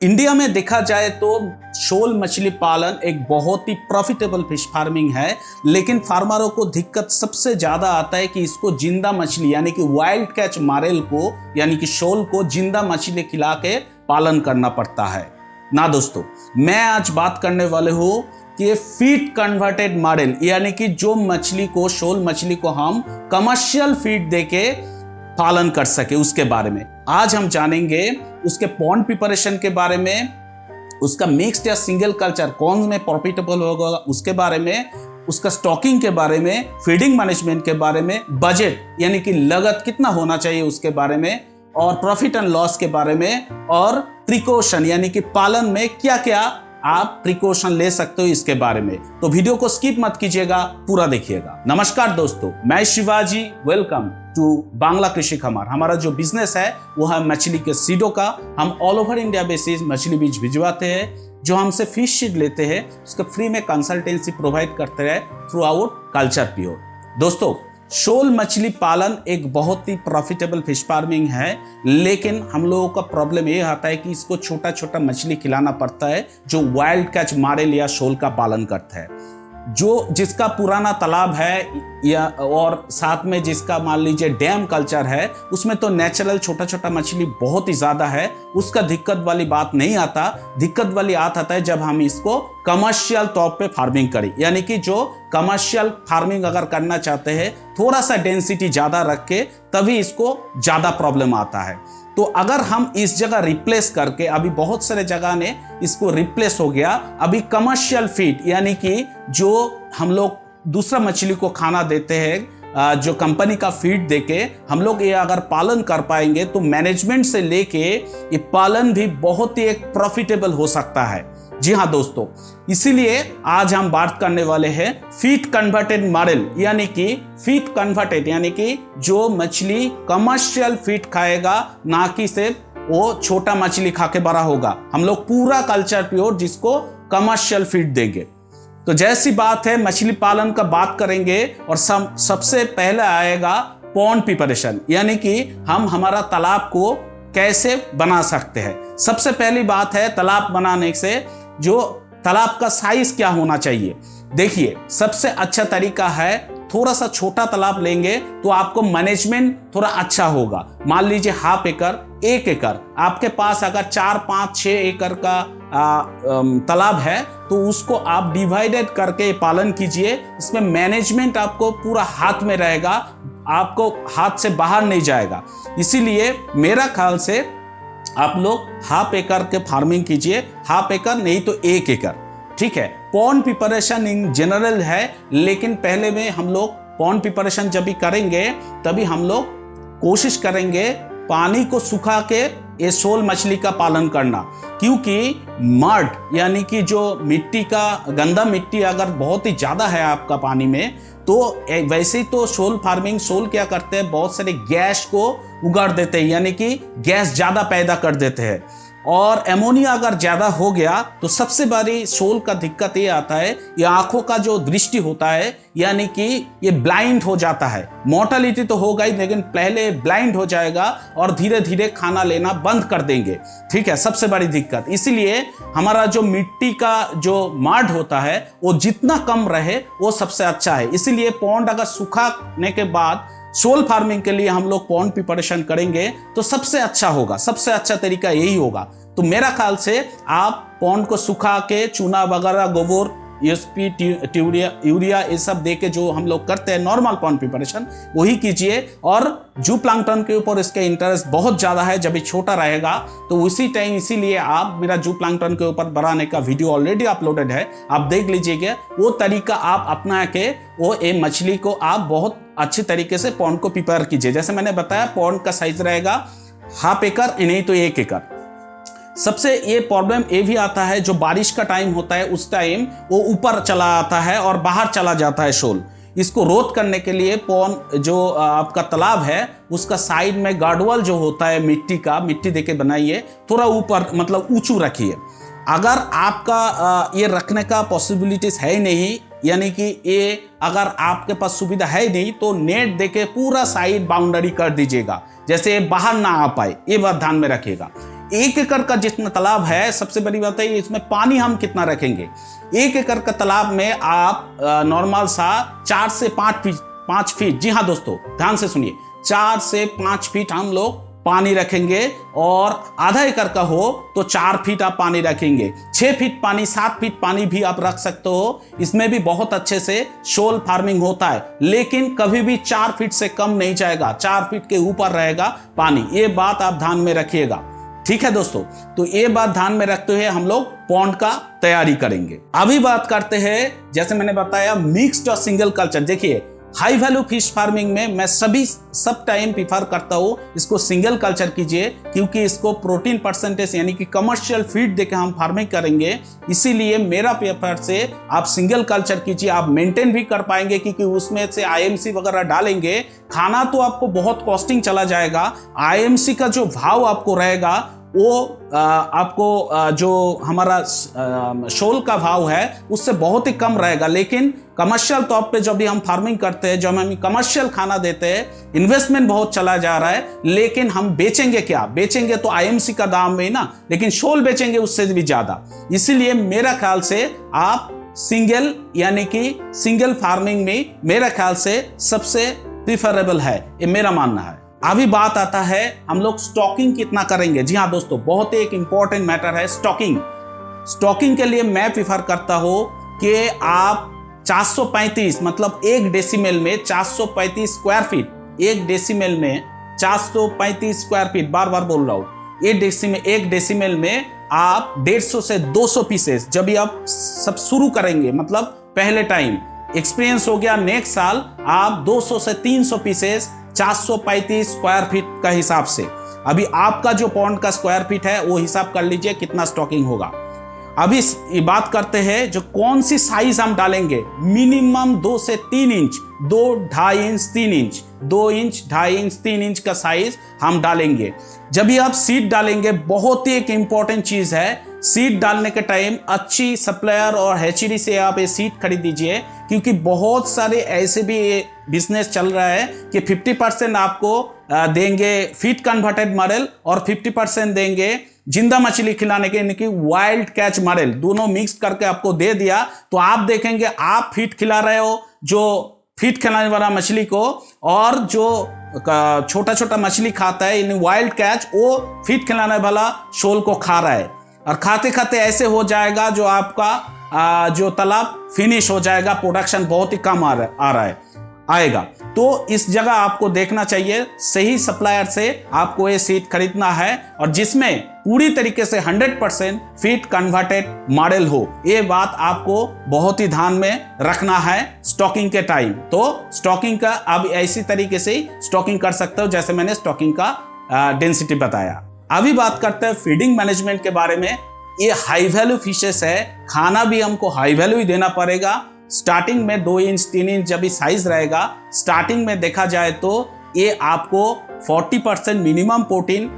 India में देखा जाए तो शोल मछली पालन एक बहुत ही प्रॉफिटेबल फिश फार्मिंग है, लेकिन फार्मरों को दिक्कत सबसे ज्यादा आता है कि इसको जिंदा मछली यानी कि वाइल्ड कैच मारेल को यानी कि शोल को जिंदा मछली खिला के पालन करना पड़ता है ना दोस्तों। मैं आज बात करने वाले हूँ कि ये फीड कन्वर्टेड मारेल यानी कि जो मछली को शोल मछली को हम कमर्शियल फीड देके पालन कर सके उसके बारे में आज हम जानेंगे। उसके पॉन्ड प्रिपरेशन के बारे में, उसका मिक्स्ड या सिंगल कल्चर कौन में प्रॉफिटेबल होगा उसके बारे में, उसका स्टॉकिंग के बारे में, फीडिंग मैनेजमेंट के बारे में, बजट यानी कि लागत कितना होना चाहिए उसके बारे में, और प्रॉफिट एंड लॉस के बारे में, और प्रिकॉशन यानी कि पालन में क्या क्या आप प्रिकॉशन ले सकते हो इसके बारे में। तो वीडियो को स्किप मत कीजिएगा, पूरा देखिएगा। नमस्कार दोस्तों, मैं शिवाजी, वेलकम टू बांग्ला कृषि खमार। हमारा जो बिजनेस है वो है मछली के सीडों का। हम ऑल ओवर इंडिया बेसिस मछली बीज भिजवाते हैं। जो हमसे फिश सीड लेते हैं उसका फ्री में कंसल्टेंसी प्रोवाइड करते हैं थ्रू आउट कल्चर प्योर। दोस्तों, शोल मछली पालन एक बहुत ही प्रॉफिटेबल फिश फार्मिंग है, लेकिन हम लोगों का प्रॉब्लम ये आता है कि इसको छोटा छोटा मछली खिलाना पड़ता है जो वाइल्ड कैच मारेल या शोल का पालन करता है, जो जिसका पुराना तालाब है या और साथ में जिसका मान लीजिए डैम कल्चर है, उसमें तो नेचुरल छोटा छोटा मछली बहुत ही ज्यादा है, उसका दिक्कत वाली बात नहीं आता। दिक्कत वाली आता है जब हम इसको कमर्शियल तौर पे फार्मिंग करें, यानी कि जो कमर्शियल फार्मिंग अगर करना चाहते हैं थोड़ा सा डेंसिटी ज्यादा रख के, तभी इसको ज्यादा प्रॉब्लम आता है। तो अगर हम इस जगह रिप्लेस करके, अभी बहुत सारे जगह ने इसको रिप्लेस हो गया, अभी कमर्शियल फीड यानी कि जो हम लोग दूसरा मछली को खाना देते हैं, जो कंपनी का फीड देके हम लोग ये अगर पालन कर पाएंगे तो मैनेजमेंट से लेके ये पालन भी बहुत ही एक प्रॉफिटेबल हो सकता है। जी हाँ दोस्तों, इसीलिए आज हम बात करने वाले हैं फीड कन्वर्टेड मॉडल, यानी कि फीड कन्वर्टेड यानी कि जो मछली कमर्शियल फीड खाएगा, ना कि सिर्फ वो छोटा मछली खा के बड़ा होगा। हम लोग पूरा कल्चर प्योर जिसको कमर्शियल फीड देंगे। तो जैसी बात है मछली पालन का बात करेंगे और सबसे पहले आएगा पॉन्ड प्रिपरेशन, यानी कि हम हमारा तालाब को कैसे बना सकते हैं। सबसे पहली बात है तालाब बनाने से जो तालाब का साइज क्या होना चाहिए। देखिए, सबसे अच्छा तरीका है थोड़ा सा छोटा तालाब लेंगे तो आपको मैनेजमेंट थोड़ा अच्छा होगा। मान लीजिए हाफ एकड़, 1 एकड़, आपके पास अगर 4, 5, 6 एकड़ का तालाब है तो उसको आप डिवाइडेड करके पालन कीजिए। इसमें मैनेजमेंट आपको पूरा हाथ में रहेगा, आपको हाथ से बाहर नहीं जाएगा। इसीलिए मेरा ख्याल से आप लोग हाफ एकड़ के फार्मिंग कीजिए, हाफ एकड़ नहीं तो 1 एकड़, ठीक है। पॉन्ड प्रिपरेशन इन जनरल है, लेकिन पहले में हम लोग पॉन्ड प्रिपरेशन जब भी करेंगे तभी हम लोग कोशिश करेंगे पानी को सुखा के ये शोल मछली का पालन करना, क्योंकि मड यानी कि जो मिट्टी का गंदा मिट्टी अगर बहुत ही ज्यादा है आपका पानी में, तो वैसे ही तो शोल फार्मिंग, शोल क्या करते हैं, बहुत सारे गैस को उगाड़ देते हैं, यानी कि गैस ज्यादा पैदा कर देते हैं। और एमोनिया अगर ज्यादा हो गया तो सबसे बड़ी शोल का दिक्कत ये आता है, ये आंखों का जो दृष्टि होता है, यानी कि ये ब्लाइंड हो जाता है। मोर्टेलिटी तो होगा ही, लेकिन पहले ब्लाइंड हो जाएगा और धीरे धीरे खाना लेना बंद कर देंगे, ठीक है, सबसे बड़ी दिक्कत। इसीलिए हमारा जो मिट्टी का जो माड होता है वो जितना कम रहे वो सबसे अच्छा है। इसीलिए पॉन्ड अगर सुखाने के बाद शोल फार्मिंग के लिए हम लोग पॉन्ड प्रिपरेशन करेंगे तो सबसे अच्छा होगा, सबसे अच्छा तरीका यही होगा। तो मेरा ख्याल से आप पॉन्ड को सुखा के चूना वगैरह, गोबर, यूएसपी, यूरिया ये सब दे के जो हम लोग करते हैं नॉर्मल पॉन्ड प्रिपरेशन, वही कीजिए। और जू प्लांक्टन के ऊपर इसके इंटरेस्ट बहुत ज़्यादा है, जब ये छोटा रहेगा तो उसी टाइम, इसीलिए आप मेरा जू प्लांक्टन के ऊपर बनाने का वीडियो ऑलरेडी अपलोडेड है, आप देख लीजिएगा। वो तरीका आप अपना के वो ये मछली को आप बहुत अच्छी तरीके से पॉन्ड को प्रिपेयर कीजिए। जैसे मैंने बताया पॉन्ड का साइज रहेगा हाफ एकड़ नहीं तो 1 एकड़। सबसे ये प्रॉब्लम ये भी आता है, जो बारिश का टाइम होता है उस टाइम वो ऊपर चला आता है और बाहर चला जाता है शोल। इसको रोध करने के लिए पॉन्ड जो आपका तालाब है उसका साइड में गार्डवॉल जो होता है मिट्टी देके बनाइए, थोड़ा ऊपर मतलब ऊंचू रखिए। अगर आपका ये रखने का पॉसिबिलिटीज है ही नहीं, यानी कि ये अगर आपके पास सुविधा है नहीं, तो नेट देके पूरा साइड बाउंड्री कर दीजिएगा, जैसे बाहर ना आ पाए, ये बात ध्यान में रखिएगा। 1 एकड़ का जितना तालाब है, सबसे बड़ी बात है इसमें पानी हम कितना रखेंगे। 1 एकड़ का तालाब में आप नॉर्मल सा 4 से 5 फीट, जी हाँ दोस्तों ध्यान से सुनिए, 4 से 5 फीट हम लोग पानी रखेंगे, और आधा एकड़ का हो तो 4 फीट आप पानी रखेंगे। 6 फीट पानी, 7 फीट पानी भी आप रख सकते हो। इसमें भी बहुत अच्छे से शोल फार्मिंग होता है, लेकिन कभी भी 4 फीट से कम नहीं जाएगा, 4 फीट के ऊपर रहेगा पानी। ये बात आप ध्यान में रखिएगा, ठीक है दोस्तों। तो ये बात ध्यान में रखते हुए हम लोग पॉन्ड का तैयारी करेंगे। अभी बात करते हैं, जैसे मैंने बताया, मिक्स्ड और सिंगल कल्चर। देखिए हाई वैल्यू फिश फार्मिंग में मैं सब टाइम प्रीफर करता हूँ इसको सिंगल कल्चर कीजिए, क्योंकि इसको प्रोटीन परसेंटेज यानी कि कमर्शियल फीड देकर हम फार्मिंग करेंगे। इसीलिए मेरा प्रेफर से आप सिंगल कल्चर कीजिए, आप मेंटेन भी कर पाएंगे, क्योंकि उसमें से आईएमसी वगैरह डालेंगे, खाना तो आपको बहुत कॉस्टिंग चला जाएगा। आईएमसी का जो भाव आपको रहेगा वो आपको जो हमारा शोल का भाव है उससे बहुत ही कम रहेगा। लेकिन कमर्शियल तौर पे जब भी हम फार्मिंग करते हैं, जब हम कमर्शियल खाना देते हैं, इन्वेस्टमेंट बहुत चला जा रहा है, लेकिन हम बेचेंगे क्या? बेचेंगे तो आईएमसी का दाम में ना, लेकिन शोल बेचेंगे उससे भी ज्यादा। इसीलिए मेरा ख्याल से आप सिंगल यानी कि सिंगल फार्मिंग में मेरा ख्याल से सबसे प्रिफरेबल है, ये मेरा मानना है। अभी बात आता है हम लोग स्टॉकिंग कितना करेंगे। जी हाँ दोस्तों, बहुत ही एक इंपॉर्टेंट मैटर है स्टॉकिंग। स्टॉकिंग के लिए मैं प्रिफर करता हूं कि आप 435 मतलब 1 डेसिमल में 435 स्क्वायर फीट, 1 डेसिमल में 435 स्क्वायर फीट, बार बार बोल रहा हूं, 1 डेसिमल में आप 150 से 200 पीसेस, जब भी आप सब शुरू करेंगे, मतलब पहले टाइम एक्सपीरियंस हो गया, नेक्स्ट साल आप 200 से 300 पीसेस 435 स्क्वायर फीट का हिसाब से, अभी आपका जो पॉन्ड का स्क्वायर फीट है वो हिसाब कर लीजिए कितना स्टॉकिंग होगा। अभी ये बात करते हैं जो कौन सी साइज हम डालेंगे। मिनिमम 2 से 3 inch, 2, 2.5 inch, 3 inch, 2 inch, 2.5 inch, 3 inch का साइज हम डालेंगे। जब भी आप सीड डालेंगे, बहुत ही एक इंपॉर्टेंट चीज है, सीड डालने के टाइम अच्छी सप्लायर और हैचरी से आप ये सीड खरीद दीजिए, क्योंकि बहुत सारे ऐसे भी बिजनेस चल रहा है कि 50% आपको देंगे फीड कन्वर्टेड मॉडल और 50% देंगे जिंदा मछली खिलाने के, यानी कि वाइल्ड कैच मॉडल, दोनों मिक्स करके आपको दे दिया। तो आप देखेंगे आप फीड खिला रहे हो जो फीड खिलाने वाला मछली को, और जो छोटा छोटा मछली खाता है यानी वाइल्ड कैच, वो फीड खिलाने वाला शोल को खा रहा है, और खाते खाते ऐसे हो जाएगा जो आपका जो तालाब फिनिश हो जाएगा, प्रोडक्शन बहुत ही कम आएगा। तो इस जगह आपको देखना चाहिए, सही सप्लायर से आपको ये सीड खरीदना है, और जिसमें पूरी तरीके से 100% फीड कन्वर्टेड मॉडल हो। ये बात आपको बहुत ही ध्यान में रखना है स्टॉकिंग के टाइम। तो स्टॉकिंग का अब ऐसी तरीके से स्टॉकिंग कर सकते हो जैसे मैंने स्टॉकिंग का डेंसिटी बताया। अभी बात करते हैं फीडिंग मैनेजमेंट के बारे में। ये हाई वैल्यू फिशेस है, खाना भी हमको हाई वैल्यू ही देना पड़ेगा। स्टार्टिंग में 2 इंच 3 इंच जब भी साइज रहेगा, स्टार्टिंग में देखा जाए तो ये आपको 40% मिनिमम प्रोटीन,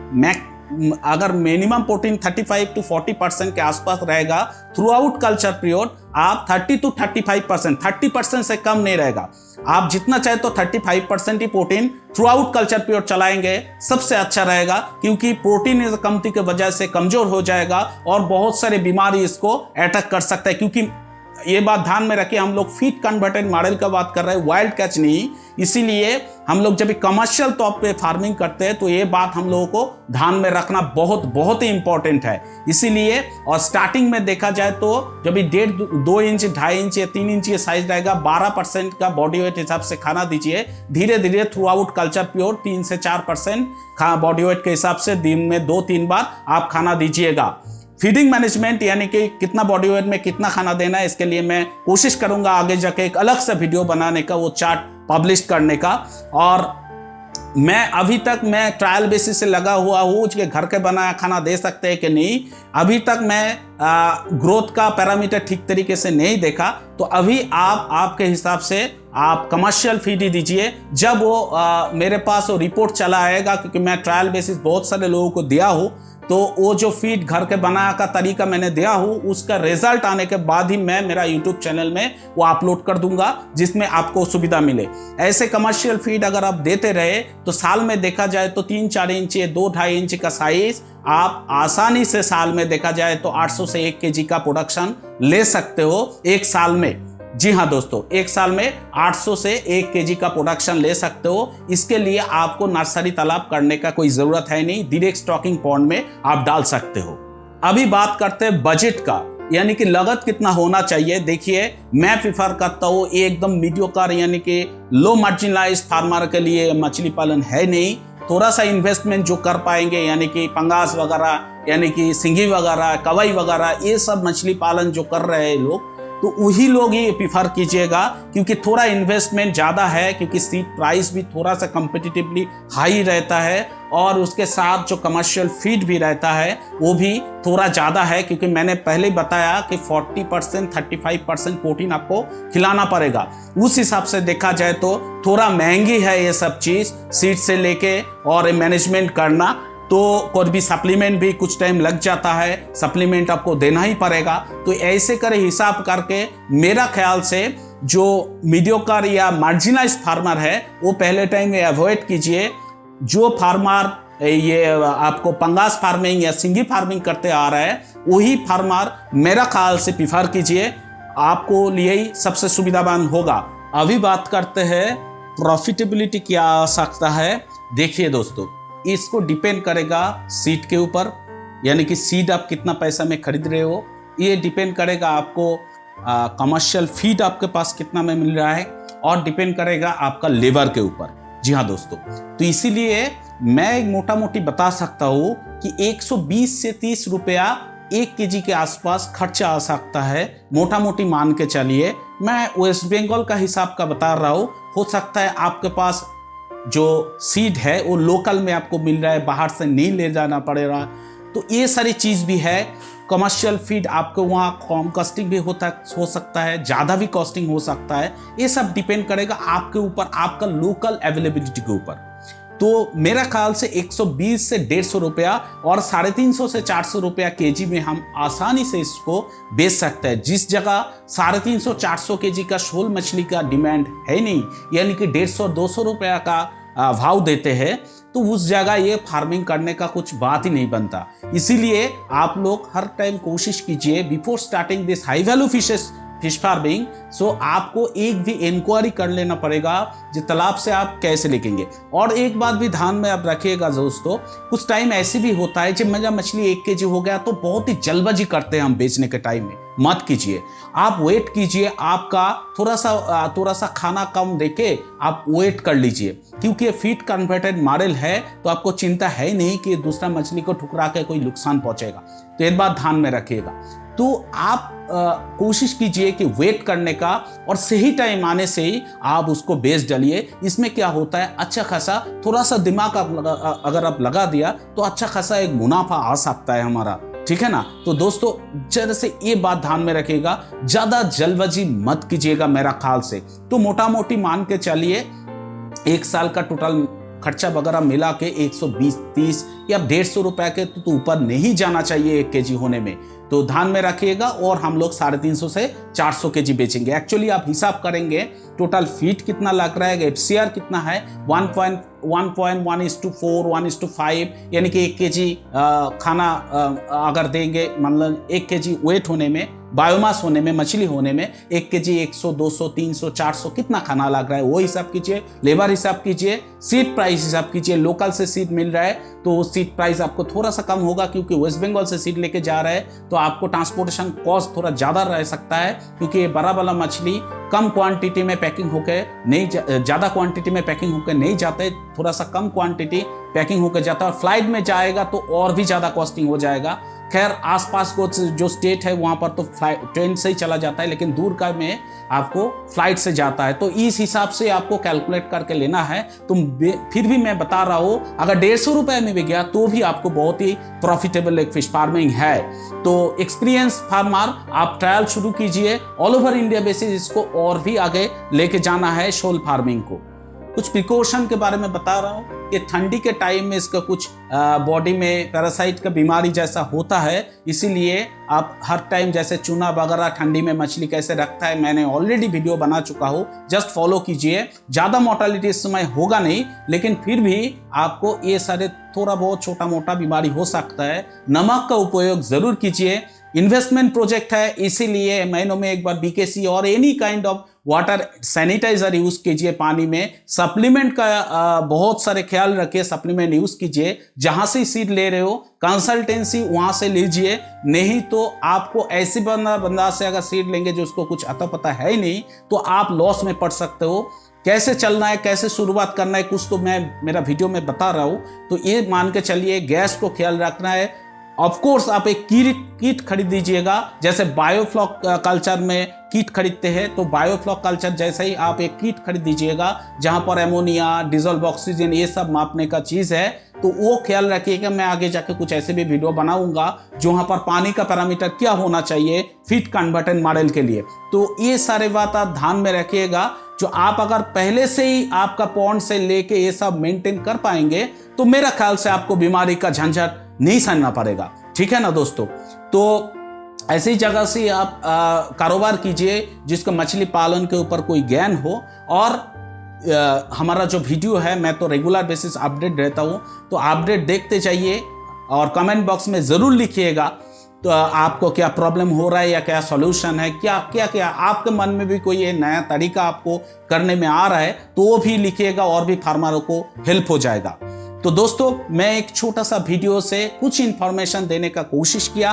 अगर मिनिमम प्रोटीन 35 to 40% के आसपास रहेगा, थ्रू आउट कल्चर पीरियड आप 30 to 35%, 30% से कम नहीं रहेगा। आप जितना चाहे तो 35% ही protein throughout culture period चलाएंगे, सबसे अच्छा रहेगा, क्योंकि प्रोटीन कमती की वजह से कमजोर हो जाएगा और बहुत सारे बीमारी इसको अटैक कर सकता है। क्योंकि ये बात ध्यान में रखिए, हम लोग फीड कन्वर्टेड मॉडल का बात कर रहे हैं, वाइल्ड कैच नहीं। इसीलिए हम लोग जब भी कमर्शियल तौर पे फार्मिंग करते हैं तो ये बात हम लोगों को ध्यान में रखना बहुत बहुत ही इंपॉर्टेंट है। इसीलिए, और स्टार्टिंग में देखा जाए तो जब भी 2 इंच 2.5 इंच या 3 इंच ये साइज रहेगा, 12% का बॉडी वेट हिसाब से खाना दीजिए। धीरे धीरे थ्रू आउट कल्चर पीरियड 3 से 4% बॉडी वेट के हिसाब से दिन में 2-3 बार आप खाना दीजिएगा। फीडिंग मैनेजमेंट यानी कि कितना बॉडी वेट में कितना खाना देना है, इसके लिए मैं कोशिश करूंगा आगे जाके एक अलग से वीडियो बनाने का, वो चार्ट पब्लिश करने का। और मैं अभी तक मैं ट्रायल बेसिस से लगा हुआ हूँ कि घर के बनाया खाना दे सकते हैं कि नहीं। अभी तक मैं ग्रोथ का पैरामीटर ठीक तरीके से नहीं देखा, तो अभी आप आपके हिसाब से आप कमर्शियल फीड ही दीजिए। जब वो मेरे पास वो रिपोर्ट चला आएगा, क्योंकि मैं ट्रायल बेसिस बहुत सारे लोगों को दिया हूँ, तो वो जो फीड घर के बनाने का तरीका मैंने दिया हूँ, उसका रिजल्ट आने के बाद ही मैं मेरा यूट्यूब चैनल में वो अपलोड कर दूंगा, जिसमें आपको सुविधा मिले। ऐसे कमर्शियल फीड अगर आप देते रहे तो साल में देखा जाए तो 3-4 इंच या 2-2.5 इंच का साइज आप आसानी से साल में देखा जाए तो 800 से 1 केजी का प्रोडक्शन ले सकते हो एक साल में। जी हाँ दोस्तों, एक साल में 800 से 1 केजी का प्रोडक्शन ले सकते हो। इसके लिए आपको नर्सरी तालाब करने का कोई जरूरत है नहीं, डायरेक्ट स्टॉकिंग पॉन्ड में आप डाल सकते हो। अभी बात करते हैं बजट का, यानी कि लागत कितना होना चाहिए। देखिए, मैं प्रिफर करता हूँ एकदम मीडियोकर यानी कि लो मार्जिनलाइज्ड फार्मर के लिए मछली पालन है नहीं। थोड़ा सा इन्वेस्टमेंट जो कर पाएंगे, यानी कि पंगास वगैरह, यानी कि सिंगी वगैरह, कवई वगैरह, ये सब मछली पालन जो कर रहे हैं लोग, तो वही लोग ही प्रिफर कीजिएगा, क्योंकि थोड़ा इन्वेस्टमेंट ज़्यादा है, क्योंकि सीड प्राइस भी थोड़ा सा कंपेटिटिवली हाई रहता है, और उसके साथ जो कमर्शियल फीड भी रहता है वो भी थोड़ा ज़्यादा है, क्योंकि मैंने पहले ही बताया कि 40% 35% प्रोटीन आपको खिलाना पड़ेगा। उस हिसाब से देखा जाए तो थोड़ा महंगी है ये सब चीज़, सीड से लेके और मैनेजमेंट करना। तो कोई भी सप्लीमेंट भी कुछ टाइम लग जाता है, सप्लीमेंट आपको देना ही पड़ेगा। तो ऐसे करे हिसाब करके मेरा ख्याल से जो मीडियोकर या मार्जिनलाइज्ड फार्मर है वो पहले टाइम में अवॉइड कीजिए। जो फार्मर ये आपको पंगास फार्मिंग या सिंगी फार्मिंग करते आ रहा है, वही फार्मर मेरा ख्याल से प्रिफर कीजिए, आपको लिए ही सबसे सुविधावान होगा। अभी बात करते हैं प्रॉफिटेबिलिटी क्या आ सकता है। देखिए दोस्तों, इसको डिपेंड करेगा सीड के ऊपर, यानी कि सीड आप कितना पैसा में खरीद रहे हो, ये डिपेंड करेगा आपको कमर्शियल फीड आपके पास कितना में मिल रहा है, और डिपेंड करेगा आपका लेबर के ऊपर। जी हाँ दोस्तों, तो इसीलिए मैं एक मोटा मोटी बता सकता हूँ कि 120 से 30 रुपया 1 केजी के आसपास खर्चा आ सकता है, मोटा मोटी मान के चलिए। मैं वेस्ट बंगाल का हिसाब का बता रहा हूँ, हो सकता है आपके पास जो सीड है वो लोकल में आपको मिल रहा है, बाहर से नहीं ले जाना पड़ेगा। तो ये सारी चीज़ भी है। कमर्शियल फीड आपको वहाँ कम कॉस्टिंग भी हो सकता है, ज़्यादा भी कॉस्टिंग हो सकता है। ये सब डिपेंड करेगा आपके ऊपर, आपका लोकल अवेलेबिलिटी के ऊपर। तो मेरा ख्याल से 120 से 150 रुपया और 350 से 400 रुपया केजी में हम आसानी से इसको बेच सकते हैं। जिस जगह 350-400 केजी का शोल मछली का डिमांड है नहीं, यानी कि 150-200 रुपया का भाव देते हैं, तो उस जगह ये फार्मिंग करने का कुछ बात ही नहीं बनता। इसीलिए आप लोग हर टाइम कोशिश कीजिए before starting this high value fish farming, so आपको एक भी इंक्वायरी कर लेना पड़ेगा जो तालाब से आप कैसे लेंगे। और एक बात भी ध्यान में आप रखिएगा दोस्तों, कुछ टाइम ऐसे भी होता है जब मेरा मछली 1 केजी हो गया तो बहुत ही जल्दबाजी करते हैं हम बेचने के टाइम में। मत कीजिए, आप वेट कीजिए, आपका थोड़ा सा खाना कम देके आप वेट कर लीजिए, क्योंकि फीड कन्वर्टेड मॉडल है तो आपको चिंता है नहीं कि दूसरा मछली को ठुकरा के कोई नुकसान पहुंचेगा। तो एक बात ध्यान में रखिएगा। तो आप कोशिश कीजिए कि वेट करने का, और सही टाइम आने से ही आप उसको बेच डालिए। इसमें क्या होता है, अच्छा खासा थोड़ा सा दिमाग अगर आप लगा दिया तो अच्छा खासा एक मुनाफा आ सकता है हमारा, ठीक है ना। तो दोस्तों जरा से ये बात ध्यान में रखिएगा, ज्यादा जल्दबाजी मत कीजिएगा मेरा ख्याल से। तो मोटा मोटी मान के चलिए 1 साल का टोटल खर्चा वगैरह मिला के 120-30 या 150 रुपए के तो ऊपर नहीं जाना चाहिए 1 केजी होने में। तो ध्यान में रखिएगा। और हम लोग 350 से 400 केजी बेचेंगे। एक्चुअली आप हिसाब करेंगे टोटल फीड कितना लग रहा है, FCR कितना है, 1.1:4 1:5, यानी कि 1 केजी खाना अगर देंगे, मतलब 1 केजी वेट होने में, बायोमास होने में, मछली होने में 1 केजी 100 200 300 400 कितना खाना लग रहा है वो हिसाब कीजिए। लेबर हिसाब कीजिए, सीड प्राइस हिसाब कीजिए। लोकल से सीड मिल रहा है तो सीड प्राइस आपको थोड़ा सा कम होगा, क्योंकि वेस्ट बंगाल से सीड लेके जा रहा है तो आपको ट्रांसपोर्टेशन कॉस्ट थोड़ा ज़्यादा रह सकता है, क्योंकि ये बड़ा वाला मछली कम क्वांटिटी में पैकिंग होकर नहीं, ज़्यादा क्वांटिटी में पैकिंग होकर नहीं जाते, थोड़ा सा कम क्वांटिटी पैकिंग होकर जाता है। फ्लाइट में जाएगा तो और भी ज़्यादा कॉस्टिंग हो जाएगा। खैर आसपास को जो स्टेट है वहाँ पर तो ट्रेन से ही चला जाता है, लेकिन दूर का में आपको फ्लाइट से जाता है। तो इस हिसाब से आपको कैलकुलेट करके लेना है। तो फिर भी मैं बता रहा हूँ, अगर 150 रुपये में भी गया तो भी आपको बहुत ही प्रॉफिटेबल एक फिश फार्मिंग है। तो एक्सपीरियंस फार्मर आप ट्रायल शुरू कीजिए, ऑल ओवर इंडिया बेसिस इसको और भी आगे लेके जाना है शोल फार्मिंग को। कुछ प्रिकॉशन के बारे में बता रहा हूँ। कि ठंडी के टाइम में इसका कुछ बॉडी में पैरासाइट का बीमारी जैसा होता है, इसीलिए आप हर टाइम जैसे चूना वगैरह ठंडी में मछली कैसे रखता है मैंने ऑलरेडी वीडियो बना चुका हूँ, जस्ट फॉलो कीजिए। ज़्यादा मोर्टालिटी इस समय होगा नहीं, लेकिन फिर भी आपको ये सारे थोड़ा बहुत छोटा मोटा बीमारी हो सकता है। नमक का उपयोग ज़रूर कीजिए। इन्वेस्टमेंट प्रोजेक्ट है, इसीलिए महीनों में एक बार बीकेसी और any kind of water sanitiser use कीजिए पानी में। सप्लीमेंट का बहुत सारे ख्याल रखिए, सप्लीमेंट यूज कीजिए। जहां से सीड ले रहे हो कंसल्टेंसी वहां से लीजिए, नहीं तो आपको ऐसे बंदा से अगर सीड लेंगे जो उसको कुछ अता पता है ही नहीं, तो आप लॉस में पड़ सकते हो। कैसे चलना है, कैसे शुरुआत करना है, कुछ तो मैं मेरा वीडियो में बता रहा हूं। तो ये मान के चलिए, गैस को ख्याल रखना है। ऑफ कोर्स आप एक किट खरीद दीजिएगा, जैसे बायोफ्लॉक कल्चर में किट खरीदते हैं, तो बायोफ्लॉक कल्चर जैसे ही आप एक किट खरीद दीजिएगा जहां पर एमोनिया, डिजोल्व ऑक्सीजन ये सब मापने का चीज है। तो वो ख्याल रखिएगा, मैं आगे जाके कुछ ऐसे भी वीडियो बनाऊंगा जो वहां पर पानी का पैरामीटर क्या होना चाहिए फीड कन्वर्टेड मॉडल के लिए। तो ये सारे बात आप ध्यान में रखिएगा। जो आप अगर पहले से ही आपका पॉन्ड से लेके ये सब मेंटेन कर पाएंगे, तो मेरा ख्याल से आपको बीमारी का झंझट नहीं सहना पड़ेगा। ठीक है ना दोस्तों। तो ऐसी जगह से आप कारोबार कीजिए जिसको मछली पालन के ऊपर कोई ज्ञान हो। और हमारा जो वीडियो है, मैं तो रेगुलर बेसिस अपडेट रहता हूँ, तो अपडेट देखते जाइए और कमेंट बॉक्स में ज़रूर लिखिएगा तो आपको क्या प्रॉब्लम हो रहा है या क्या सॉल्यूशन है, क्या क्या क्या आपके मन में भी कोई ये नया तरीका आपको करने में आ रहा है, तो वो भी लिखिएगा और भी फार्मरों को हेल्प हो जाएगा। तो दोस्तों, मैं एक छोटा सा वीडियो से कुछ इंफॉर्मेशन देने का कोशिश किया।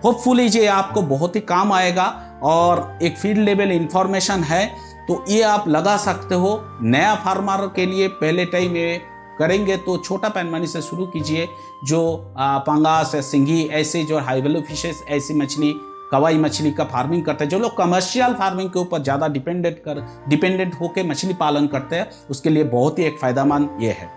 होपफुली ये आपको बहुत ही काम आएगा और एक फील्ड लेवल इंफॉर्मेशन है, तो ये आप लगा सकते हो। नया फार्मर के लिए पहले टाइम ये करेंगे तो छोटा पैमाने से शुरू कीजिए। जो पंगास, सिंघी, ऐसे जो हाई वैल्यू फिशेस, ऐसी मछली, कवाई मछली का फार्मिंग करते हैं, जो लोग कमर्शियल फार्मिंग के ऊपर ज़्यादा डिपेंडेंट होकर मछली पालन करते हैं, उसके लिए बहुत ही एक फायदेमंद ये है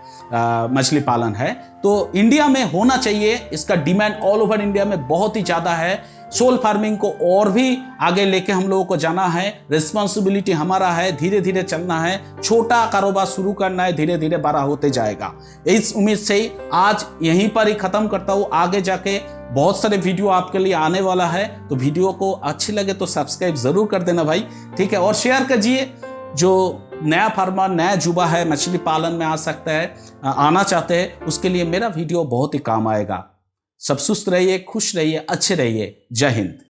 मछली पालन है। तो इंडिया में होना चाहिए, इसका डिमांड ऑल ओवर इंडिया में बहुत ही ज़्यादा है। सोल फार्मिंग को और भी आगे लेके हम लोगों को जाना है, रिस्पॉन्सिबिलिटी हमारा है, धीरे धीरे चलना है, छोटा कारोबार शुरू करना है, धीरे धीरे बड़ा होते जाएगा। इस उम्मीद से ही आज यहीं पर ही खत्म करता हूँ। आगे जाके बहुत सारे वीडियो आपके लिए आने वाला है, तो वीडियो को अच्छी लगे तो सब्सक्राइब जरूर कर देना भाई, ठीक है। और शेयर कीजिए। जो नया फार्मर, नया जुबा है, मछली पालन में आ सकता है, आना चाहते हैं, उसके लिए मेरा वीडियो बहुत ही काम आएगा। सब सुस्त रहिए, खुश रहिए, अच्छे रहिए। जय हिंद।